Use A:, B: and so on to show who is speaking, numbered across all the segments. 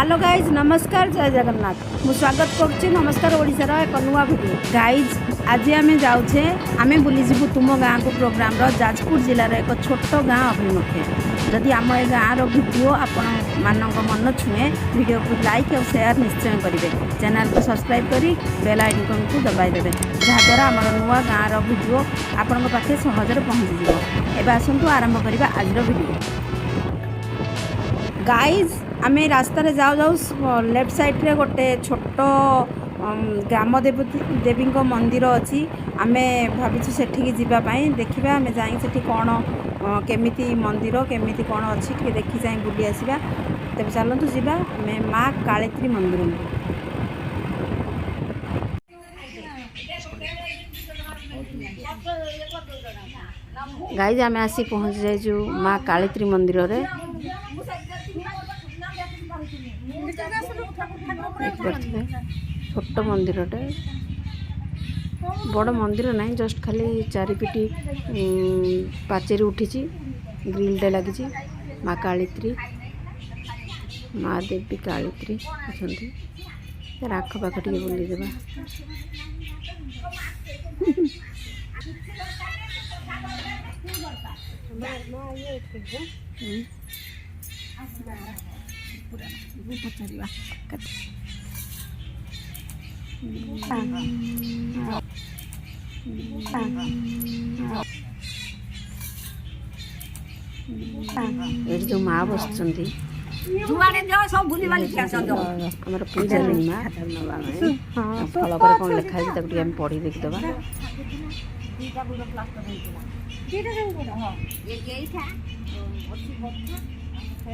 A: Hello guys नमस्कार जय जगन्नाथ मु स्वागत करुच्ची नमस्कार ओडिशार एक नुआ वीडियो गाइज आज आम जाऊे आम बुलीजु तुम गाँ को प्रोग्राम जाजपुर जिलार एक छोट गाँ अभिमुखे जदि आम ए गाँव वीडियो आपण मान मन छुए वीडियो को लाइक और शेयर निश्चय करेंगे चैनल को सब्सक्राइब करी बेल आइकन को दबाईदेवे जहाद्वारा आम नुआ गाँव वीडियो आपण पाखे सहजरे पहुँची जाए। एवं आसतु आरंभ करवा आज वीडियो गाइज आम रास्त जाऊ जाऊ लेफ्ट साइड रे गोटे छोट ग्राम देवी मंदिर अच्छी आम भावुँ सेठिकी जावाई देखा आम जाए कौन केमिति मंदिर केमिति कौन अच्छी टे देखी जाए बुली आसवा तेज चलतु जावा आम माँ कालित्री मंदिर गाइज आम आसी पहुँच जाइजु माँ कालित्री मंदिर रे छोट मंदिरटे बड़ मंदिर ना जस्ट खाली चारिपिटी पाचेरी उठी ग्रिलटे लगी माँ कालित्री माँ देवी कालित्री अच्छा आखपाख टे बुलीदेवा पचार जो माँ बस पूजा नहीं माँ फल पर कौन लिखाई आम पढ़ी देखीदबा 15/1/2020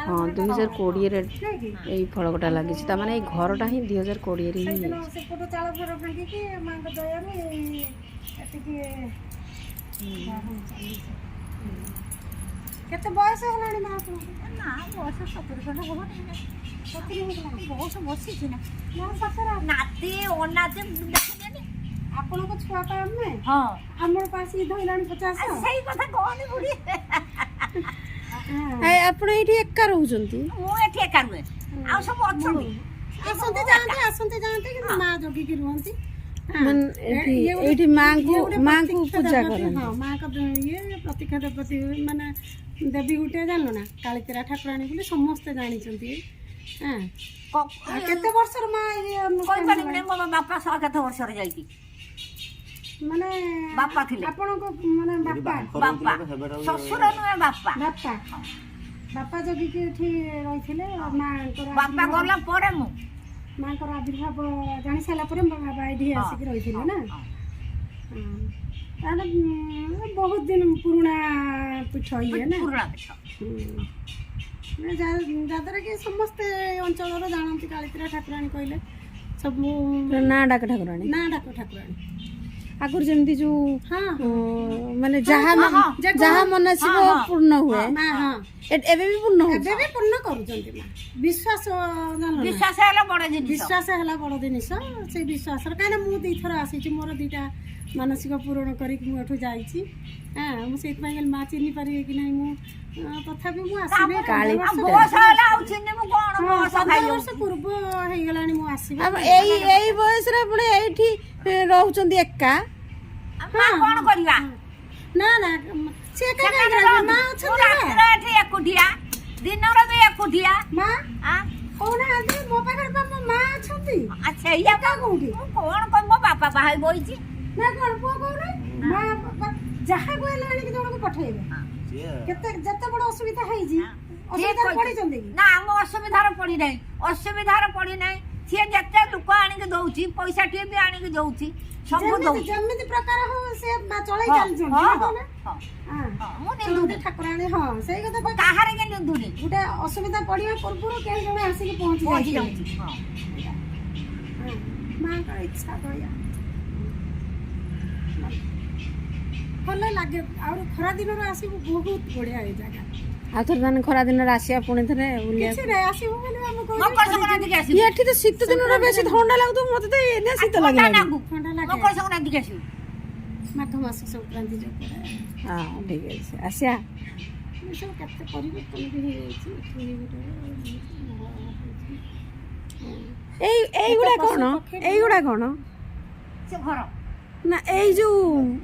A: हाँ 2020 यही फलकटा लगी मैंने घरटा ही 2020
B: केते बयस होलानी मां को ना बयस 70 खंड हो बहुत बसी छी ना मां पासरा नाते ओनाते देखनी आपण को छुआ का में हां हमर पास ई धइलानी 50 सही कथा कोनी बुडी
A: ए आपण एठी एका रहउचंती
B: मो एठी एका रुए आ सब अछंती आसंते जानते कि मां जोगी की रहंती
A: मन एठी मां को पूजा करन
B: हां मां का ये प्रतिका देवती माने देवी गुटे जानो ना कालितरा ठाकुरानी बोली समस्त जानि चंती हां केते वर्षर मां ये कोइ पानी ने मो बापा सा केते वर्षर जाईती माने बापा थिले आपण को माने बापा ससुर न बापा बापा जोगी के थी रहिथिले मां को बापा गला परे मु मां को आविर्भाव जानि साला परे बाबा एठी आसी के रहिथिले ना ताने बहुत दिन पुराना पीठ ये ना पुराना पीठ जादर के समस्त अंचल जानती कालितरा ठाकुराणी कहले सब
A: ना डाक ठाकुराणी आगुर जमती जो माने जहाँ मनसिक पूर्ण हुए एबे भी पूर्ण करूचंती मां विश्वास जानो विश्वास हला बड़ जिनिस से विश्वास काना मु दी थरा आसी मोर दीटा मानसिक पूरण करी मुठू जाइछि हां मु सेत मांगल मा चिन्नी पारि कि नै मु तथापि मु आसीबे काली
B: बस हला आउ चिन्नी मु कोन बस खाइ वर्ष पूर्व हे गलानी मु आसीबे
A: अब एई बयस रे पुणे एठी रहउचंती एक्का
B: मा कोन करिया ना ना से का मा छथि ना एठी एकुटिया दिन रे भी एकुटिया मा आ कोन आदि मो पाखर मा छथि अच्छा या का कोठी कोन मो बापा बाहाई बोइछि ना कोन पो कोन मां जहा कोइला आनी के जोन को पठेबे केते जत्ते बड़ असुविधा हेई जी असुविधा पड़ी चंदी ना हम असुविधा रे पड़ी नै से जत्ते लोक आनी के दउछि पैसा टे भी आनी के दउछि सब दउछि जमिति प्रकार हो से चलै चल छन हां हां मु निंदुनी ठाकुरानी हां सही कथा काहारे के निंदुनी गुटे असुविधा पड़िया पूर्व के जने आसी के पहुंची जाउछि हां मां का इच्छा होया भल लगे आ खरा दिन आसू बहुत बढ़िया है जगह
A: आ थर दान खरा दिन आसिया पुणी थरे बुलिया
B: किछ रे आसी हो माने हम कोइ मकर संक्रांति के आसी
A: एठी तो शीत दिन रे बेसी ठंडा लागतो मते तो एने शीत लागे
B: ठंडा लागे मकर संक्रांति के आसी ମାଘ ମାସ ସଂକ୍ରାନ୍ତି ଯୋଉ ପଡ଼େ।
A: ହଁ ଠିକ୍ ଅଛି ଆସିଆ।
B: ସବୁ କେତେ ପରିବର୍ତ୍ତନ ବି ହେଇଯାଇଛି।
A: এইগুড়া କ'ଣ এইଗୁଡ଼ା କ'ଣ
B: ସେ ଘର
A: ନା ଏଇ ଯୋଉ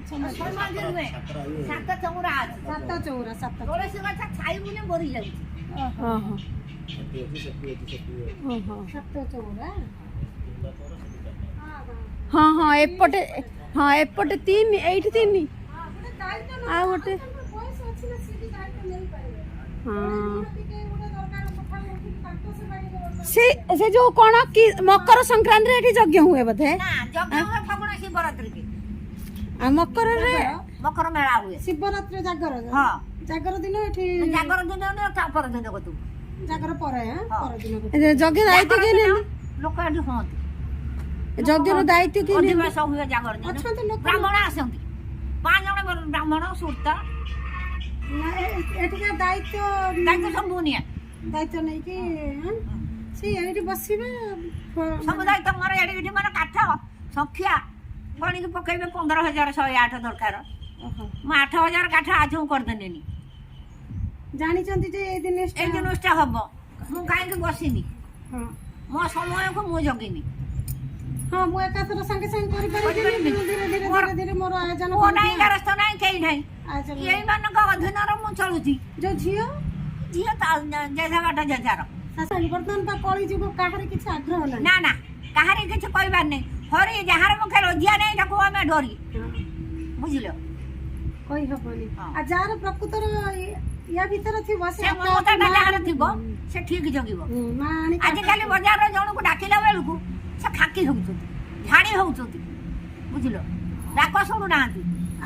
B: ସମାଧି ନୁହେଁ, ସାତ ଚଉରା ଅଛି। ସାତ ଚଉରା ତୁଳସୀ ଗଛ ଛାଇ ବୁଲି ମରି ଯାଉଛି।
A: ଓହୋ ଓହୋ
B: ସାତ ଚଉରା
A: ହଁ ହଁ ଏପଟେ ହଁ ଏପଟେ 3 ଏଇଠି 3 ଆଉ ଗୋଟେ
B: ବୟସ ଅଛି ନା ସେ ବି ଦାୟିତ୍ୱ ନେଇପାରିବେ।
A: ହଁ
B: ଟିକେ ଗୋଟେ ଦରକାର କଥା ଉଠିକି ତାଙ୍କ ସେବାଡ଼ିରେ
A: ସେ ଯୋଉ କ'ଣ କି ମକର ସଂକ୍ରାନ୍ତିରେ ଏଠି ଯଜ୍ଞ ହୁଏ ବୋଧେ
B: ନା ଯଜ୍ଞ ହୁଏ ଫଗୁଣ ଶିବରାତ୍ରି କି
A: ଆଉ ମକରରେ
B: ମକର ମେଳା ହୁଏ।
C: ଶିବରାତ୍ରି ଜାଗର
B: ହଁ
C: ଜାଗର ଦିନ ଏଠି
B: ଜାଗର ଦିନ ତା ପର ଦିନ କତୁ
C: ଜାଗର ପରେ ପରଦିନ
A: ଯଜ୍ଞ ଦାୟିତ୍ୱ କିଏ ନେଲେ
B: ଲୋକ ଏଠି ହୁଅନ୍ତି।
A: ଯଜ୍ଞର ଦାୟିତ୍ୱ କିଏ ନେଲେ
B: ଅଧିବାସ ହୁଏ ଜାଗର ଦିନ।
C: ଅଛନ୍ତି ଲୋକ
B: ବ୍ରାହ୍ମଣ ଆସନ୍ତି 5 ଜଣ ବ୍ରାହ୍ମଣ ସୁର୍ତ୍ତା
C: ଏଠିକା
B: ଦାୟିତ୍ୱ ସବୁ ନିଏ।
C: ଦାୟିତ୍ୱ ନେଇକି ସେ ଏଇଠି ବସିବେ
B: ସବୁ ଦାୟିତ୍ୱ ମୋର ଏଠି ମାନେ କାଠ ସଂଖ୍ୟା ଗଣିକି ପକେଇବେ 15,108 ଦରକାର। ମୁଁ 8,000 କାଠ ଆଜକୁ କରିଦେଲିନି।
C: ଜାଣିଛନ୍ତି ଯେ ଏଇ
B: ଜିନିଷଟା ହବ ମୁଁ କାହିଁକି ବସିନି, ମୋ ସମୟକୁ ମୁଁ ଜଗିନି।
C: ହଁ ମୁଁ ଏକାଥର ସାଙ୍ଗେ ସାଙ୍ଗେ କରିପାରିବି। ଧୀରେ ଧୀରେ ଧୀରେ ଧୀରେ ମୋର ଆୟୋଜନ
B: ମୋ ନାହିଁ ଗାରସ୍ଥ ନାହିଁ କେହି ନାହିଁ। ଏଇମାନଙ୍କ ଅଧୀନରେ ମୁଁ ଚଳୁଛି।
C: ଯୋଉ ଝିଅ
B: ଝିଅ ଜେଜା ବାଟ ଜେଜାର
C: ବର୍ତ୍ତମାନ ବା କଳି ଯୁଗ କାହାର କିଛି ଆଗ୍ରହ ନାହିଁ।
B: ନା ନା କାହାରି କିଛି କହିବାର ନାହିଁ। ହରି ଯାହାର ମୁଖେ ରୋଜିଆ ନାହିଁ ତାକୁ ଆମେ ଡରି ବୁଝିଲ
C: କହିହବନି। ଆଉ ଯାହାର ପ୍ରକୃତର ୟା ଭିତରେ ଥିବ
B: ସେ ମମତାଟା ଯାହାର ଥିବ ସେ ଠିକ ଜଗିବ। ଆଜିକାଲି ବଜାରରେ ଜଣକୁ ଡାକିଲା ବେଳକୁ ସେ ଖାକି ହଉଛନ୍ତି, ଝାଡ଼ି ହଉଛନ୍ତି ବୁଝିଲ, ଡାକ ଶୁଣୁନାହାନ୍ତି।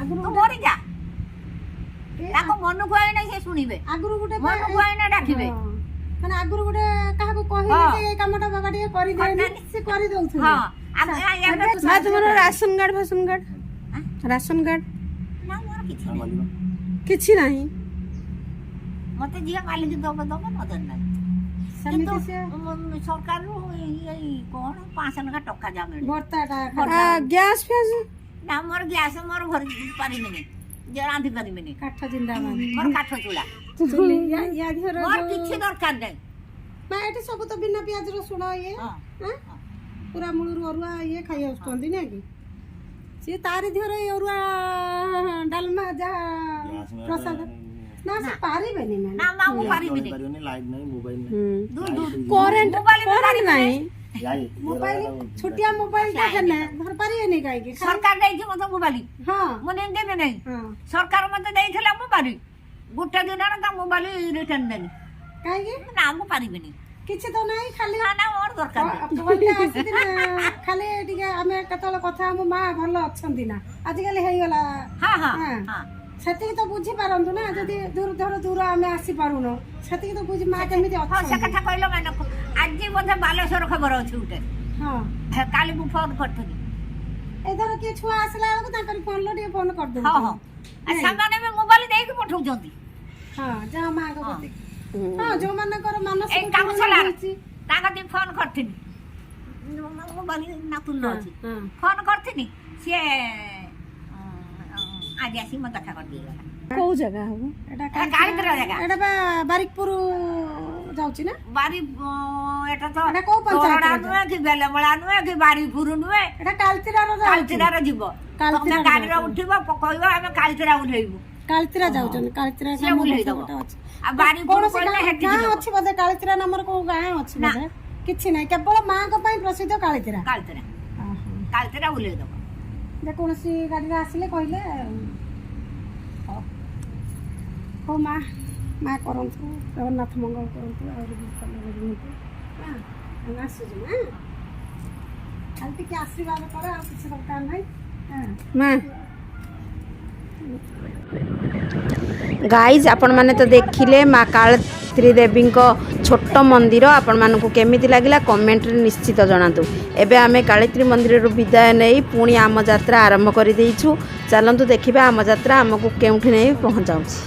B: ତୁ ମରିଯା ତାକୁ ମନକୁ ଆଇନା ସେ ଶୁଣିବେ। ଆଗରୁ ଗୋଟେ ମନକୁ ଆଇନା ଡାକିବେ
C: ମାନେ ଆଗରୁ ଗୋଟେ କାହାକୁ କହିଲେ ଏ କାମଟା ବାବା ଟିକେ କରିଦିଅନି ସେ କରିଦଉଥିଲେ।
A: ତୁମର ରାସନ କାର୍ଡ ଫାସନ କାର୍ଡ ରାସନ କାର୍ଡ
B: ନା ମୋର
A: କିଛି ନାହିଁ।
B: ମତେ ଯିଏ ମାଲିକ ଦବ ନଦେଲେ ନାହିଁ। କିନ୍ତୁ ସରକାରରୁ କ'ଣ 500 ଟଙ୍କା ଯା ମିଳେ।
A: ଗ୍ୟାସ୍ ଫ୍ୟାସ୍
B: ନା ମୋର ଗ୍ୟାସ୍ ମୋର ଭରି ପାରିବିନି, ରାନ୍ଧି ପାରିବିନି।
C: କାଠ ଜିନ୍ଦାବାଦ
B: ମୋର କାଠ ଚୁଲା ମୋର କିଛି ଦରକାର ନାହିଁ।
C: ମା ଏଠି ସବୁ ତ ବିନା ପିଆଜ ରସୁଣ ଇଏ ପୁରା ମୂଳରୁ ଅରୁଆ ଇଏ ଖାଇ ଆସୁଛନ୍ତି ନା କି? ସିଏ ତାରି ଦିହରେ ଅରୁଆ ଡାଲମା ଯାହା ପ୍ରସାଦ ନା ସେ ପାରିବେନି
B: ନା ମା ମୁଁ ପାରିବିନି।
A: କରେଣ୍ଟ ନାହିଁ
C: ମୋବାଇଲ ଛୋଟିଆ ମୋବାଇଲ ଟା ହେଲେ ଧର ପାରିବେନି କାହିଁକି?
B: ସରକାର ଦେଇଛି ମତେ ମୋବାଇଲ ମୁଁ ଦେବି ନାହିଁ। ସରକାର ମତେ ଦେଇଥିଲା ମୋବାଇଲ ଗୋଟେ ଦିନରେ ତା ମୋବାଇଲ ରିଟର୍ନ ଦେଲି
C: କାହିଁକି?
B: ନା ମୁଁ ପାରିବିନି
C: କିଛି ତ ନାହିଁ ଖାଲି
B: ନା ମୋର ଦରକାର
C: ଖାଲି ଟିକେ ଆମେ କେତେବେଳେ କଥା ଆମ ମା ଭଲ ଅଛନ୍ତି ନା ଆଜିକାଲି ହେଇଗଲା। ସେତିକି ତ ବୁଝିପାରନ୍ତୁ ନା। ଯଦି ଦୂର ଆମେ ଆସିପାରୁନୁ ସେତିକି ତ ବୁଝି ମା କେମିତି ଅଛନ୍ତି।
B: ସେ କଥା କହିଲ ମାନେ ଆଜି ବୋଧେ ବାଲେଶ୍ୱର ଖବର ଅଛି ଗୋଟେ। କାଲି ମୁଁ ଫୋନ କରିଥିଲି।
C: ଏଥର କିଏ ଛୁଆ ଆସିଲା ବେଳକୁ ତାଙ୍କର ଫୋନ ଟିକେ ଫୋନ କରିଦେବୁ।
B: ସେମାନେ ବି ମୋବାଇଲ ଦେଇକି ପଠଉଛନ୍ତି।
C: ଯାହା ମାଙ୍କ ପ୍ରତି ଯୋଉମାନଙ୍କର ମାନସିକ
B: ତାଙ୍କ ଦେଇ ଫୋନ କରିଥିଲି। ମୋବାଇଲ ନାତୁଲ ଅଛି ଫୋନ କରିଥିଲି। ସିଏ ଆଜି ଆସି ମତେ ଦେଖା କରିଦେଇଗଲା।
A: କୋଉ ଜାଗା ହବ
B: ଏଟା? କାଳିତରା ଜାଗା।
C: ଏଟା ବା ବାରିକପୁର ଯାଉଛି ନା?
B: ଏଟା ତ ତୋରଡ଼ା ନୁହେଁ କି ବେଲମଳା ନୁହେଁ କି ବାରିପୁର ନୁହେଁ।
C: ଏଟା କାଳିତିରାର
B: ଯିବ। ତମେ ଗାଡିରେ ଉଠିବ କହିବ ଆମେ କାଳିତିରା ଓହ୍ଲେଇବୁ।
C: କାଳିତିରା ଯାଉଛନ୍ତି। କାଳିତିରା
B: ଓହ୍ଲେଇ ଦବ। ଆଉ ବାରିପୁର
C: ଗାଁ ଅଛି ବୋଧେ କାଳିତିରା ନାମର କୋଉ ଗାଁ ଅଛି ବୋଧେ? କିଛି ନାହିଁ, କେବଳ ମାଙ୍କ ପାଇଁ ପ୍ରସିଦ୍ଧ କାଳିତିରା।
B: କାଳିତିରା ଓହ୍ଲେଇ ଦବ।
C: ଯେକୌଣସି ଗାଡିରେ ଆସିଲେ କହିଲେ ହଉ ମା କରନ୍ତୁ, ଜଗନ୍ନାଥ ମଙ୍ଗଳ କରନ୍ତୁ। ଆହୁରି ରୁହନ୍ତୁ। ଆସୁଛୁ ନା ଖାଲି ଟିକେ ଆଶୀର୍ବାଦ କର, ଆଉ କିଛି ଦରକାର ନାହିଁ।
A: ଗାଇଜ୍ ଆପଣମାନେ ତ ଦେଖିଲେ ମା କାଳତ୍ରୀ ଦେବୀଙ୍କ ଛୋଟ ମନ୍ଦିର। ଆପଣମାନଙ୍କୁ କେମିତି ଲାଗିଲା କମେଣ୍ଟରେ ନିଶ୍ଚିତ ଜଣାନ୍ତୁ। ଏବେ ଆମେ କାଳତ୍ରୀ ମନ୍ଦିରରୁ ବିଦାୟ ନେଇ ପୁଣି ଆମ ଯାତ୍ରା ଆରମ୍ଭ କରିଦେଇଛୁ। ଚାଲନ୍ତୁ ଦେଖିବା ଆମ ଯାତ୍ରା ଆମକୁ କେଉଁଠି ନେଇ ପହଞ୍ଚାଉଛି।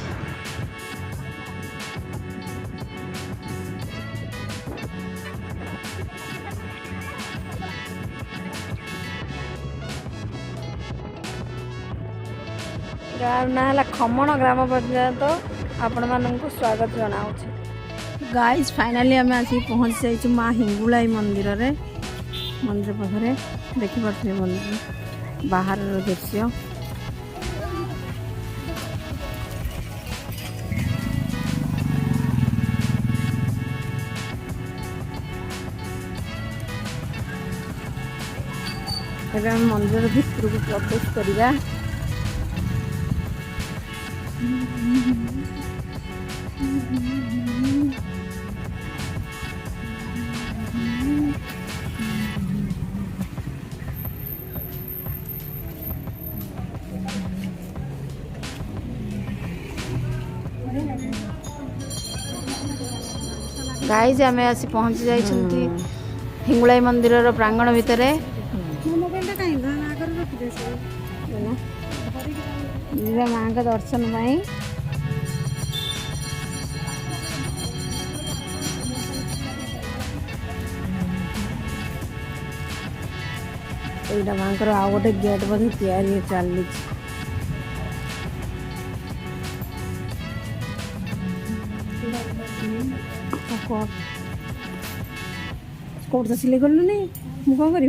A: यार ना है खमण ग्राम पंचायत आपण मानक स्वागत जनाऊँ। गाइज फाइनाली आम आसिक पहुँच जाइए माँ हिंगुलाई मंदिर रे मंदिर पाखे देखिपे मंदिर बाहर दृश्य। ଏବେ ଆମେ ମନ୍ଦିର ଭିତରକୁ ପ୍ରବେଶ କରିବା। गाइज आम आसी पहुँची जाइछंती हिंगुलाई मंदिर प्रांगण भितर। माँ का दर्शन पाई माँ को आउ गोटे गेट बोधे तैयारी चली। कोट तो सिले गलु नहीं मु कौन करी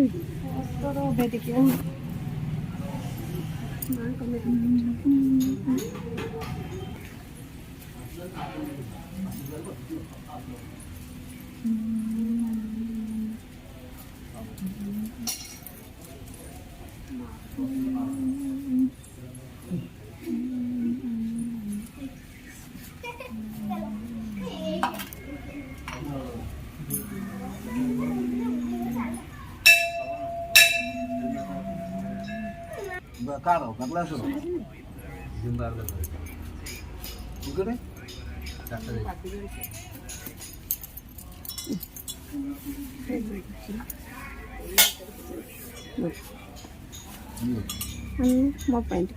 D: Karo, bakla suno. Jumbar le. Igore? Tatare.
A: mo paint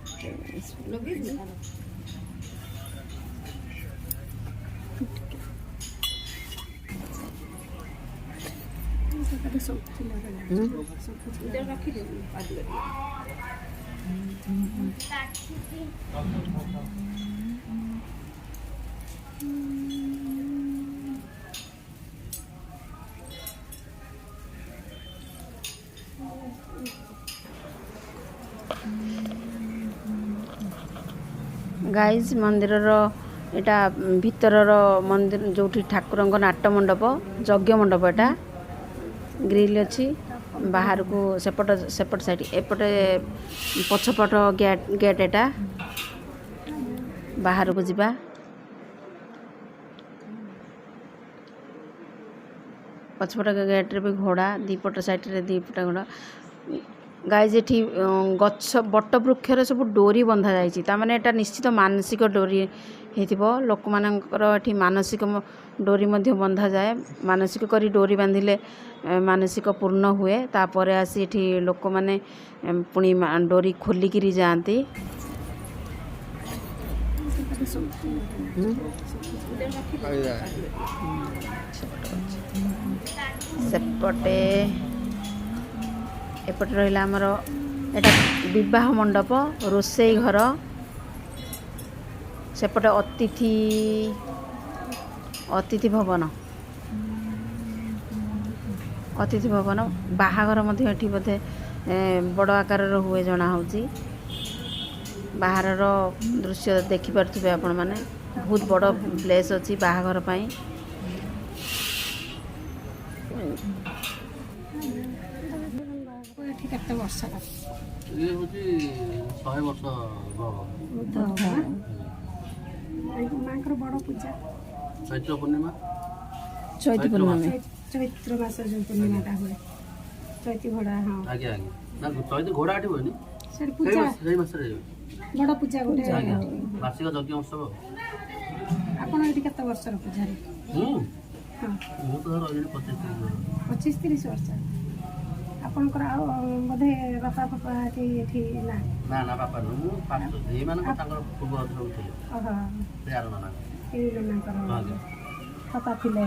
A: guys मंदिर एटा भीतर मंदिर जो ठाकुर नाट मंडप यज्ञ मंडप एटा ग्रिल अच्छी बाहर को सेपट साइड एपटे पछपट गेट एटा बाहर को जीवा। पछपट गेट रे भी घोड़ा दीपट साइड रे दीपटा घोड़ा। गाइज एठी गछ बट वृक्ष सब डोरी बंधा जाइछि तामाने एटा निश्चित मानसिक डोरी हेतिबो। लोक मानकर एठी मानसिक डोरी मध्य बंधा जाए। मानसिक करी डोरी बांधिले मानसिक पूर्ण हुए। तापर आसी एठी लोक माने पुणी डोरी खोलिकी जाती। सेपटे एपटे रहा आमर एटा विवाह मंडप रोसई घर सेपटे अतिथि भवन बाहाघर मध्य एठी बोधे बड़ आकार हुए जना होची। बाहर दृश्य देखि पारथुबे आपण माने बहुत बड़ प्लेस अछि बाहाघर पई।
C: केते वर्ष
D: ये होची 100 वर्ष
C: मांकर बड़ पूजा
D: चैत्र पूर्णिमा
C: चैत्र मास जो पूर्णिमाटा हुए चैती घोड़ा। हाँ
D: आगे आगे ना चैत्र घोड़ा आठी होनी
C: से पूजा
D: सही मास रे
C: बड़ पूजा गोटे
D: वार्षिक यज्ञ उत्सव।
C: आपण एठी केते वर्ष रो पूजा रे? हां
D: मु तो अलरेडी
C: 25-30 वर्ष। आपनकर बोधे बापा पापा एठी ना
D: ना ना बापा मु पास ए मान को तांगर पूर्व अधर होथिले।
C: ओहो
D: प्यार ना
C: ए ना कर
D: आगे
C: पापा थिले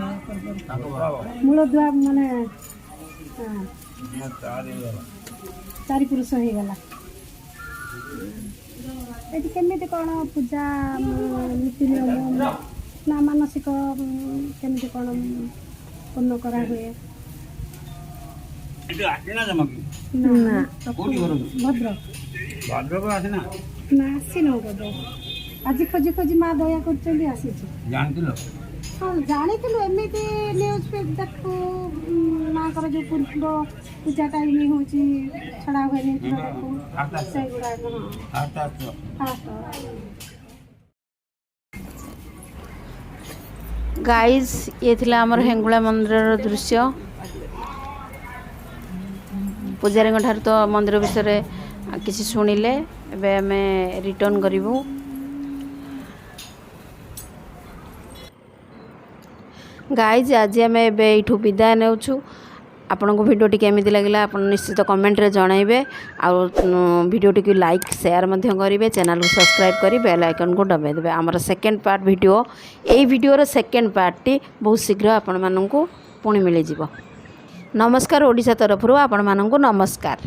D: ताको बाबा
C: मूल दुआ माने हां चारि पुरुष हो गला। ଏଠି କେମିତି କ'ଣ ପୂଜା ନୀତି ନିୟମ ନା ମାନସିକ କେମିତି କ'ଣ ପୂର୍ଣ୍ଣ କରାହୁଏ?
A: ନା
C: ଭଦ୍ରକ ନା ଆସିନୁ କେବେ? ଆଜି ଖୋଜି ଖୋଜି ମା ଦୟା କରୁଛନ୍ତି ଆସିଛୁ। ହଁ ଜାଣିଥିଲୁ ଏମିତି ନ୍ୟୁଜ୍ ଦେଖୁ ମାଙ୍କର ଯେଉଁ ପୂର୍ବ ପୂଜା ଟାଇମ୍ ହେଉଛି ଛଡ଼ା ହୁଏନି ସେଇଗୁଡ଼ାକ।
A: ଗାଇଜ୍ ଇଏ ଥିଲା ଆମର ହେଙ୍ଗୁଳା ମନ୍ଦିରର ଦୃଶ୍ୟ। ପୂଜାରୀଙ୍କ ଠାରୁ ତ ମନ୍ଦିର ବିଷୟରେ କିଛି ଶୁଣିଲେ, ଏବେ ଆମେ ରିଟର୍ଣ୍ଣ କରିବୁ। ଗାଇଜ୍ ଆଜି ଆମେ ଏବେ ଏଇଠୁ ବିଦାୟ ନେଉଛୁ। ଆପଣଙ୍କୁ ଭିଡ଼ିଓଟି କେମିତି ଲାଗିଲା ଆପଣ ନିଶ୍ଚିତ କମେଣ୍ଟରେ ଜଣାଇବେ। ଆଉ ଭିଡ଼ିଓଟିକୁ ଲାଇକ୍ ସେୟାର ମଧ୍ୟ କରିବେ। ଚ୍ୟାନେଲକୁ ସବସ୍କ୍ରାଇବ୍ କରି ବେଲ୍ ଆଇକନ୍କୁ ଦବାଇ ଦେବେ। ଆମର ସେକେଣ୍ଡ ପାର୍ଟ ଭିଡ଼ିଓ, ଏଇ ଭିଡ଼ିଓର ସେକେଣ୍ଡ ପାର୍ଟଟି ବହୁତ ଶୀଘ୍ର ଆପଣମାନଙ୍କୁ ପୁଣି ମିଳିଯିବ। ନମସ୍କାର ଓଡ଼ିଶା ତରଫରୁ ଆପଣମାନଙ୍କୁ ନମସ୍କାର।